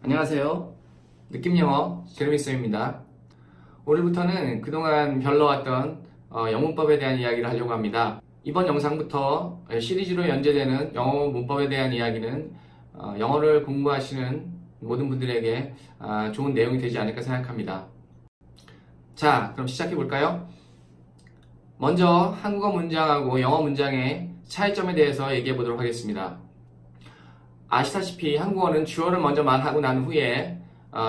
안녕하세요. 느낌영어 제레미쌤입니다. 오늘부터는 그동안 별러왔던 영문법에 대한 이야기를 하려고 합니다. 이번 영상부터 시리즈로 연재되는 영어 문법에 대한 이야기는 영어를 공부하시는 모든 분들에게 좋은 내용이 되지 않을까 생각합니다. 자, 그럼 시작해 볼까요? 먼저 한국어 문장하고 영어 문장의 차이점에 대해서 얘기해 보도록 하겠습니다. 아시다시피 한국어는 주어를 먼저 말하고 난 후에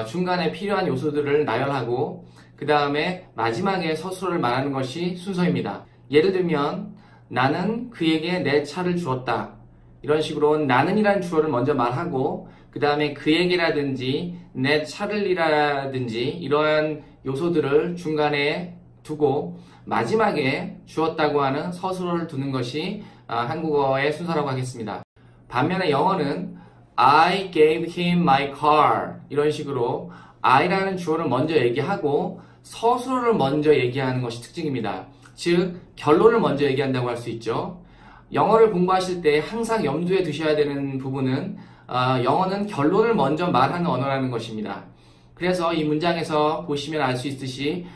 중간에 필요한 요소들을 나열하고 그 다음에 마지막에 서술어를 말하는 것이 순서입니다. 예를 들면 나는 그에게 내 차를 주었다. 이런 식으로 나는이라는 주어를 먼저 말하고 그 다음에 그에게라든지 내 차를이라든지 이러한 요소들을 중간에 두고 마지막에 주었다고 하는 서술어를 두는 것이 한국어의 순서라고 하겠습니다. 반면에 영어는 I gave him my car 이런 식으로 I라는 주어를 먼저 얘기하고 서술어를 먼저 얘기하는 것이 특징입니다. 즉 결론을 먼저 얘기한다고 할 수 있죠. 영어를 공부하실 때 항상 염두에 두셔야 되는 부분은 영어는 결론을 먼저 말하는 언어라는 것입니다. 그래서 이 문장에서 보시면 알 수 있듯이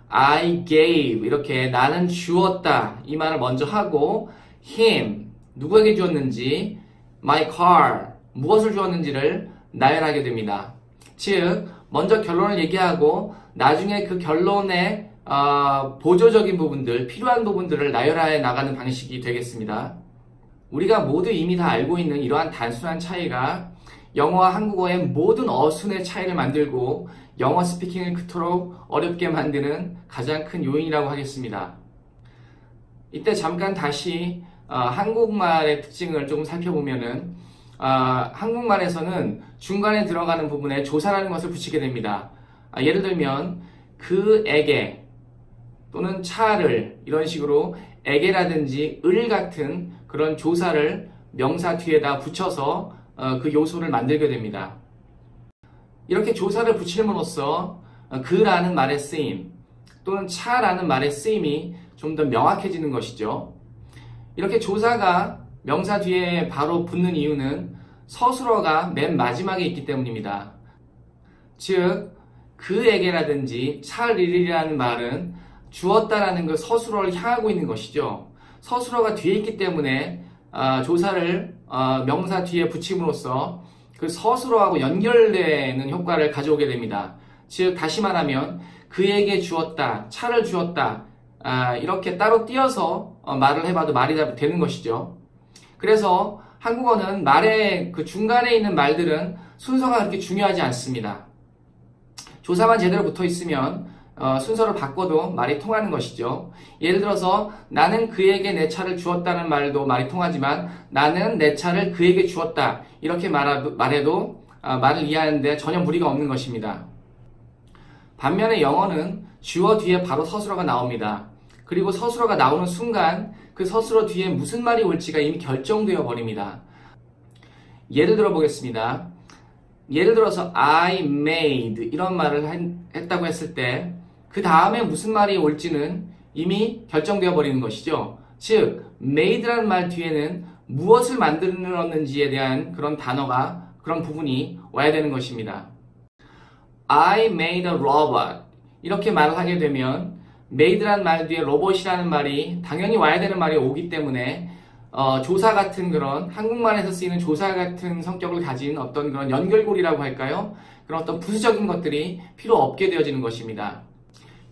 I gave 이렇게 나는 주었다 이 말을 먼저 하고 him 누구에게 주었는지 my car 무엇을 주었는지를 나열하게 됩니다. 즉 먼저 결론을 얘기하고 나중에 그 결론의 보조적인 부분들 필요한 부분들을 나열해 나가는 방식이 되겠습니다. 우리가 모두 이미 다 알고 있는 이러한 단순한 차이가 영어와 한국어의 모든 어순의 차이를 만들고 영어 스피킹을 그토록 어렵게 만드는 가장 큰 요인이라고 하겠습니다. 이때 잠깐 다시 한국말의 특징을 조금 살펴보면은 한국말에서는 중간에 들어가는 부분에 조사라는 것을 붙이게 됩니다. 예를 들면 그에게 또는 차를 이런 식으로 에게라든지 을 같은 그런 조사를 명사 뒤에다 붙여서 그 요소를 만들게 됩니다. 이렇게 조사를 붙임으로써 그라는 말의 쓰임 또는 차라는 말의 쓰임이 좀 더 명확해지는 것이죠. 이렇게 조사가 명사 뒤에 바로 붙는 이유는 서술어가 맨 마지막에 있기 때문입니다. 즉 그에게라든지 차리리라는 말은 주었다라는 그 서술어를 향하고 있는 것이죠. 서술어가 뒤에 있기 때문에 조사를 명사 뒤에 붙임으로써 그 서술어하고 연결되는 효과를 가져오게 됩니다. 즉 다시 말하면 그에게 주었다, 차를 주었다 이렇게 따로 띄어서 말을 해봐도 말이 되는 것이죠. 그래서 한국어는 말의 그 중간에 있는 말들은 순서가 그렇게 중요하지 않습니다. 조사만 제대로 붙어 있으면 순서를 바꿔도 말이 통하는 것이죠. 예를 들어서 나는 그에게 내 차를 주었다는 말도 말이 통하지만 나는 내 차를 그에게 주었다 이렇게 말해도 말을 이해하는데 전혀 무리가 없는 것입니다. 반면에 영어는 주어 뒤에 바로 서술어가 나옵니다. 그리고 서술어가 나오는 순간 그 서술어 뒤에 무슨 말이 올지가 이미 결정되어 버립니다. 예를 들어 보겠습니다. 예를 들어서 I made 이런 말을 했다고 했을 때 그 다음에 무슨 말이 올지는 이미 결정되어 버리는 것이죠. 즉 made라는 말 뒤에는 무엇을 만들었는지에 대한 그런 단어가 그런 부분이 와야 되는 것입니다. I made a robot 이렇게 말을 하게 되면 made라는 말 뒤에 로봇이라는 말이 당연히 와야 되는 말이 오기 때문에 조사 같은 그런 한국말에서 쓰이는 조사 같은 성격을 가진 어떤 그런 연결고리라고 할까요? 그런 어떤 부수적인 것들이 필요 없게 되어지는 것입니다.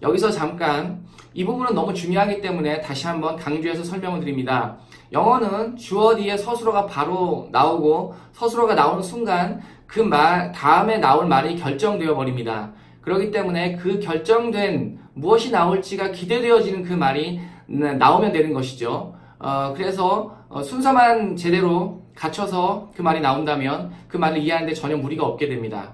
여기서 잠깐 이 부분은 너무 중요하기 때문에 다시 한번 강조해서 설명을 드립니다. 영어는 주어 뒤에 서술어가 바로 나오고 서술어가 나오는 순간 그 말 다음에 나올 말이 결정되어 버립니다. 그렇기 때문에 그 결정된 무엇이 나올지가 기대되어지는 그 말이 나오면 되는 것이죠. 그래서 순서만 제대로 갖춰서 그 말이 나온다면 그 말을 이해하는데 전혀 무리가 없게 됩니다.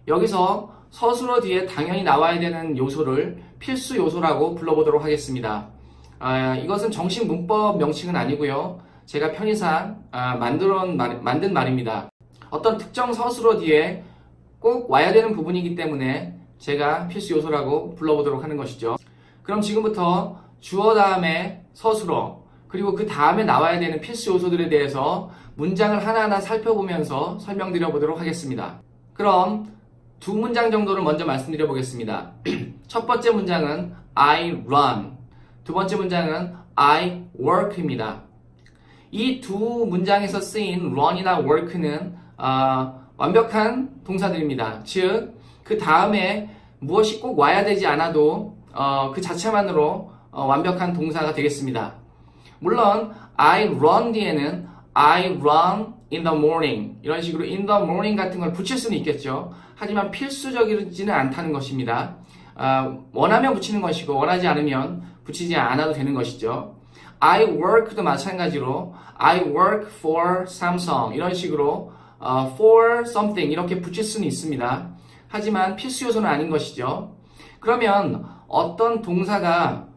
여기서 서술어 뒤에 당연히 나와야 되는 요소를 필수 요소라고 불러보도록 하겠습니다. 이것은 정식 문법 명칭은 아니고요. 제가 편의상 만든 말입니다. 어떤 특정 서술어 뒤에 꼭 와야 되는 부분이기 때문에 제가 필수 요소라고 불러보도록 하는 것이죠. 그럼 지금부터 주어 다음에 서술어 그리고 그 다음에 나와야 되는 필수 요소들에 대해서 문장을 하나하나 살펴보면서 설명드려 보도록 하겠습니다. 그럼 두 문장 정도를 먼저 말씀드려 보겠습니다. 첫 번째 문장은 I run, 두 번째 문장은 I work입니다. 이 두 문장에서 쓰인 run이나 work는 완벽한 동사들입니다. 즉, 그 다음에 무엇이 꼭 와야 되지 않아도 그 자체만으로 완벽한 동사가 되겠습니다. 물론 I run 뒤에는 I run in the morning 이런 식으로 in the morning 같은 걸 붙일 수는 있겠죠. 하지만 필수적이지는 않다는 것입니다. 원하면 붙이는 것이고 원하지 않으면 붙이지 않아도 되는 것이죠. I work도 마찬가지로 I work for Samsung 이런 식으로 for something 이렇게 붙일 수는 있습니다. 하지만 필수 요소는 아닌 것이죠. 그러면 어떤 동사가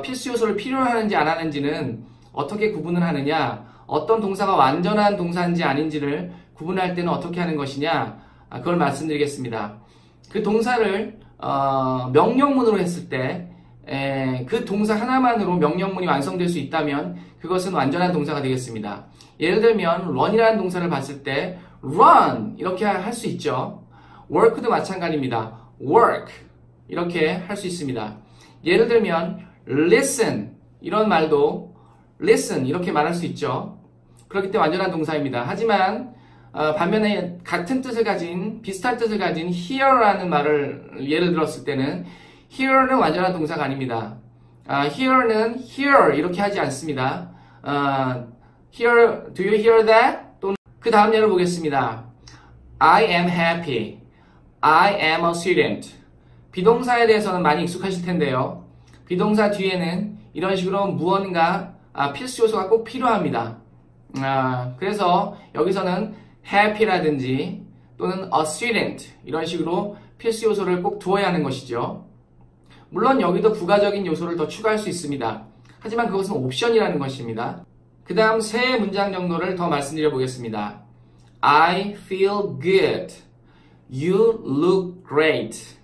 필수 요소를 필요로 하는지 안 하는지는 어떻게 구분을 하느냐, 어떤 동사가 완전한 동사인지 아닌지를 구분할 때는 어떻게 하는 것이냐, 그걸 말씀드리겠습니다. 그 동사를 명령문으로 했을 때 그 동사 하나만으로 명령문이 완성될 수 있다면 그것은 완전한 동사가 되겠습니다. 예를 들면 run이라는 동사를 봤을 때 run 이렇게 할 수 있죠. work도 마찬가지입니다. work 이렇게 할 수 있습니다. 예를 들면 listen 이런 말도 listen 이렇게 말할 수 있죠. 그렇기 때문에 완전한 동사입니다. 하지만 반면에 같은 뜻을 가진 비슷한 뜻을 가진 hear라는 말을 예를 들었을 때는 hear는 완전한 동사가 아닙니다. hear는 hear 이렇게 하지 않습니다. hear, do you hear that? 또는 그 다음 예를 보겠습니다. I am happy. I am a student. 비동사에 대해서는 많이 익숙하실 텐데요. 비동사 뒤에는 이런 식으로 무언가 필수 요소가 꼭 필요합니다. 그래서 여기서는 happy라든지 또는 a student 이런 식으로 필수 요소를 꼭 두어야 하는 것이죠. 물론 여기도 부가적인 요소를 더 추가할 수 있습니다. 하지만 그것은 옵션이라는 것입니다. 그 다음 세 문장 정도를 더 말씀드려 보겠습니다. I feel good. You look great.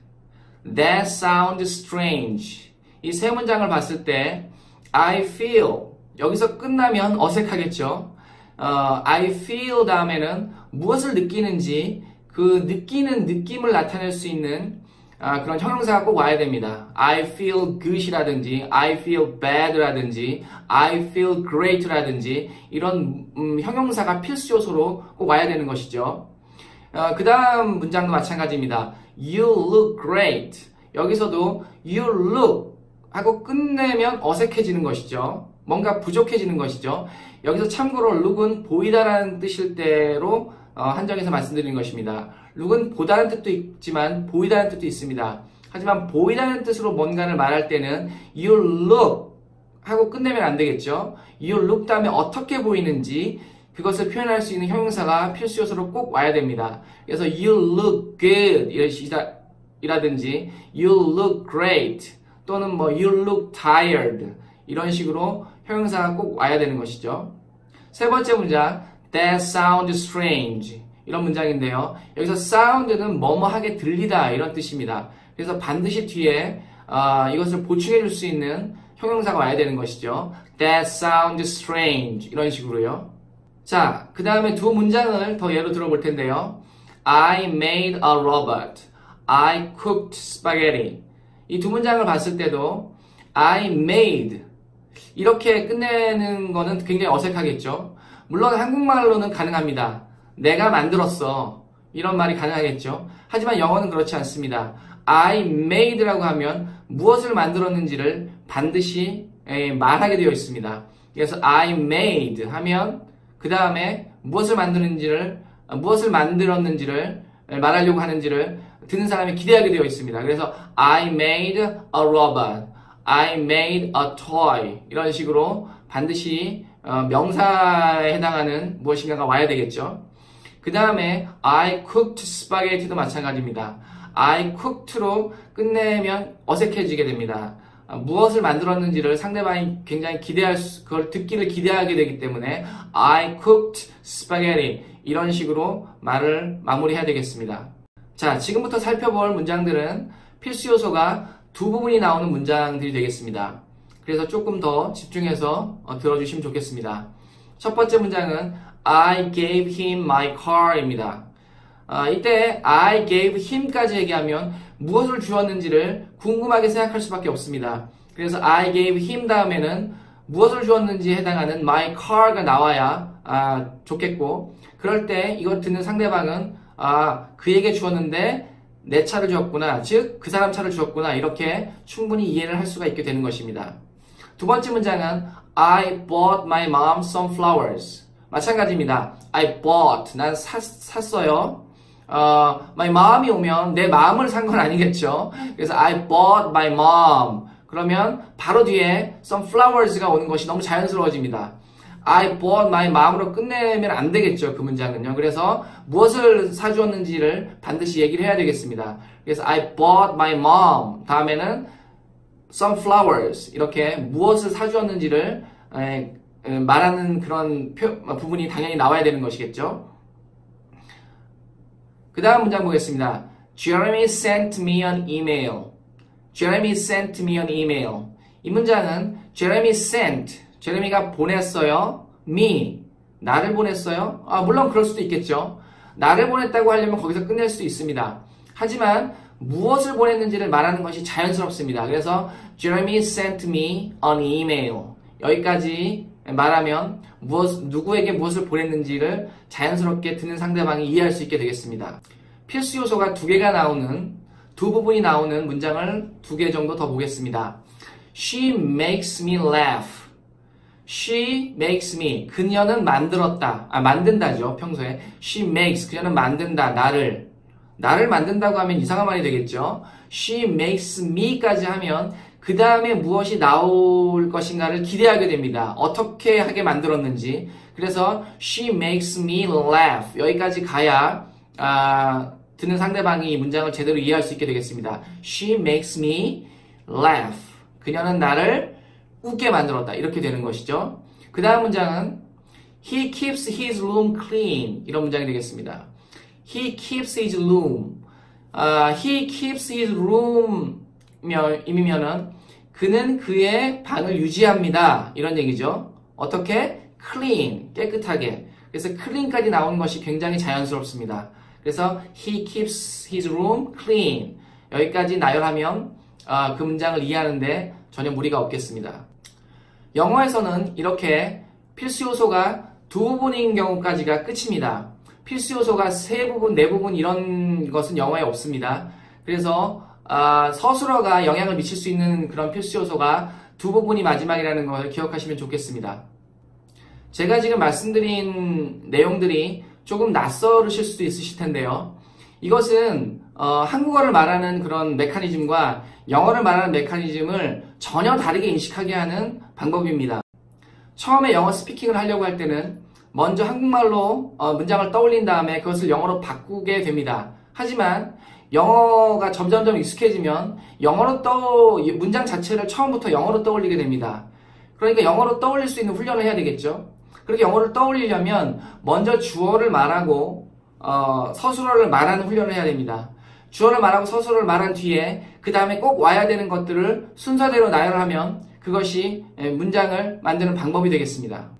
That sounds strange. 이 세 문장을 봤을 때 I feel 여기서 끝나면 어색하겠죠. I feel 다음에는 무엇을 느끼는지 그 느끼는 느낌을 나타낼 수 있는 그런 형용사가 꼭 와야 됩니다. I feel good이라든지 I feel bad라든지 I feel great라든지 이런 형용사가 필수 요소로 꼭 와야 되는 것이죠. 그 다음 문장도 마찬가지입니다. You look great. 여기서도 you look 하고 끝내면 어색해지는 것이죠. 뭔가 부족해지는 것이죠. 여기서 참고로 look은 보이다라는 뜻일 때로 한정해서 말씀드리는 것입니다. look은 보다는 뜻도 있지만 보이다는 뜻도 있습니다. 하지만 보이다는 뜻으로 뭔가를 말할 때는 you look 하고 끝내면 안 되겠죠. you look 다음에 어떻게 보이는지 그것을 표현할 수 있는 형용사가 필수 요소로 꼭 와야 됩니다. 그래서 you look good 이라든지 you look great 또는 뭐 you look tired 이런 식으로 형용사가 꼭 와야 되는 것이죠. 세 번째 문장 that sounds strange 이런 문장인데요. 여기서 sound는 뭐뭐하게 들리다 이런 뜻입니다. 그래서 반드시 뒤에 이것을 보충해 줄 수 있는 형용사가 와야 되는 것이죠. That sounds strange 이런 식으로요. 자, 그 다음에 두 문장을 더 예로 들어볼 텐데요. I made a robot. I cooked spaghetti. 이 두 문장을 봤을 때도 I made 이렇게 끝내는 거는 굉장히 어색하겠죠. 물론 한국말로는 가능합니다. 내가 만들었어. 이런 말이 가능하겠죠. 하지만 영어는 그렇지 않습니다. I made라고 하면 무엇을 만들었는지를 반드시 말하게 되어 있습니다. 그래서 I made 하면 그 다음에 무엇을 만들었는지를 말하려고 하는지를 듣는 사람이 기대하게 되어 있습니다. 그래서 I made a robot. I made a toy. 이런 식으로 반드시 명사에 해당하는 무엇인가가 와야 되겠죠. 그 다음에 I cooked spaghetti도 마찬가지입니다. I cooked로 끝내면 어색해지게 됩니다. 무엇을 만들었는지를 상대방이 굉장히 그걸 듣기를 기대하게 되기 때문에 I cooked spaghetti 이런 식으로 말을 마무리해야 되겠습니다. 자, 지금부터 살펴볼 문장들은 필수 요소가 두 부분이 나오는 문장들이 되겠습니다. 그래서 조금 더 집중해서 들어주시면 좋겠습니다. 첫 번째 문장은 I gave him my car입니다. 이때 I gave him까지 얘기하면 무엇을 주었는지를 궁금하게 생각할 수밖에 없습니다. 그래서 I gave him 다음에는 무엇을 주었는지에 해당하는 my car가 나와야 좋겠고, 그럴 때 이거 듣는 상대방은 그에게 주었는데 내 차를 주었구나, 즉 그 사람 차를 주었구나, 이렇게 충분히 이해를 할 수가 있게 되는 것입니다. 두 번째 문장은 I bought my mom some flowers. 마찬가지입니다. I bought, 난 샀어요. my mom이 오면 내 마음을 산 건 아니겠죠. 그래서 I bought my mom. 그러면 바로 뒤에 some flowers가 오는 것이 너무 자연스러워집니다. I bought my mom으로 끝내면 안 되겠죠, 그 문장은요. 그래서 무엇을 사주었는지를 반드시 얘기를 해야 되겠습니다. 그래서 I bought my mom 다음에는 some flowers, 이렇게 무엇을 사주었는지를 말하는 그런 부분이 당연히 나와야 되는 것이겠죠. 그 다음 문장 보겠습니다. Jeremy sent me an email. Jeremy sent me an email. 이 문장은 Jeremy sent, 제레미가 보냈어요. me, 나를 보냈어요. 물론 그럴 수도 있겠죠. 나를 보냈다고 하려면 거기서 끝낼 수도 있습니다. 하지만 무엇을 보냈는지를 말하는 것이 자연스럽습니다. 그래서 Jeremy sent me an email. 여기까지 말하면 누구에게 무엇을 보냈는지를 자연스럽게 듣는 상대방이 이해할 수 있게 되겠습니다. 필수 요소가 두 부분이 나오는 문장을 2개 정도 더 보겠습니다. She makes me laugh. She makes me. 그녀는 만들었다. 만든다죠, 평소에. She makes. 그녀는 만든다. 나를 만든다고 하면 이상한 말이 되겠죠. She makes me까지 하면 그 다음에 무엇이 나올 것인가를 기대하게 됩니다. 어떻게 하게 만들었는지. 그래서 she makes me laugh. 여기까지 가야 듣는 상대방이 이 문장을 제대로 이해할 수 있게 되겠습니다. She makes me laugh. 그녀는 나를 웃게 만들었다. 이렇게 되는 것이죠. 그 다음 문장은 He keeps his room clean. 이런 문장이 되겠습니다. He keeps his room. He keeps his room 이면은 그는 그의 방을 유지합니다. 이런 얘기죠. 어떻게? clean. 깨끗하게. 그래서 clean까지 나오는 것이 굉장히 자연스럽습니다. 그래서 he keeps his room clean. 여기까지 나열하면 그 문장을 이해하는데 전혀 무리가 없겠습니다. 영어에서는 이렇게 필수 요소가 2부분인 경우까지가 끝입니다. 필수 요소가 3부분, 4부분 이런 것은 영어에 없습니다. 그래서 서술어가 영향을 미칠 수 있는 그런 필수 요소가 2부분이 마지막이라는 걸 기억하시면 좋겠습니다. 제가 지금 말씀드린 내용들이 조금 낯설으실 수도 있으실 텐데요. 이것은 한국어를 말하는 그런 메커니즘과 영어를 말하는 메커니즘을 전혀 다르게 인식하게 하는 방법입니다. 처음에 영어 스피킹을 하려고 할 때는 먼저 한국말로 문장을 떠올린 다음에 그것을 영어로 바꾸게 됩니다. 하지만 영어가 점점점 익숙해지면 문장 자체를 처음부터 영어로 떠올리게 됩니다. 그러니까 영어로 떠올릴 수 있는 훈련을 해야 되겠죠. 그렇게 영어를 떠올리려면 먼저 주어를 말하고 서술어를 말하는 훈련을 해야 됩니다. 주어를 말하고 서술어를 말한 뒤에 그 다음에 꼭 와야 되는 것들을 순서대로 나열하면 그것이 문장을 만드는 방법이 되겠습니다.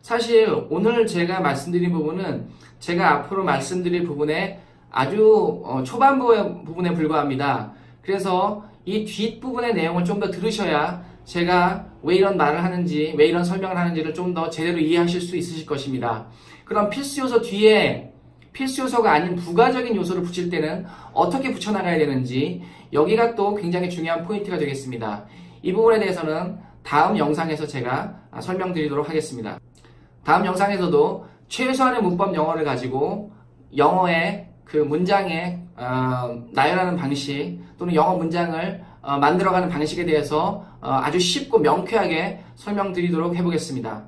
사실 오늘 제가 말씀드린 부분은 제가 앞으로 말씀드릴 부분의 아주 초반 부분에 불과합니다. 그래서 이 뒷부분의 내용을 좀 더 들으셔야 제가 왜 이런 말을 하는지, 왜 이런 설명을 하는지를 좀 더 제대로 이해하실 수 있으실 것입니다. 그럼 필수 요소 뒤에 필수 요소가 아닌 부가적인 요소를 붙일 때는 어떻게 붙여나가야 되는지, 여기가 또 굉장히 중요한 포인트가 되겠습니다. 이 부분에 대해서는 다음 영상에서 제가 설명드리도록 하겠습니다. 다음 영상에서도 최소한의 문법 영어를 가지고 영어의 그 문장의 나열하는 방식 또는 영어 문장을 만들어가는 방식에 대해서 아주 쉽고 명쾌하게 설명드리도록 해보겠습니다.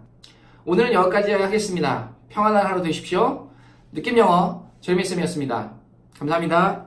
오늘은 여기까지 하겠습니다. 평안한 하루 되십시오. 느낌영어 제레미쌤이었습니다. 감사합니다.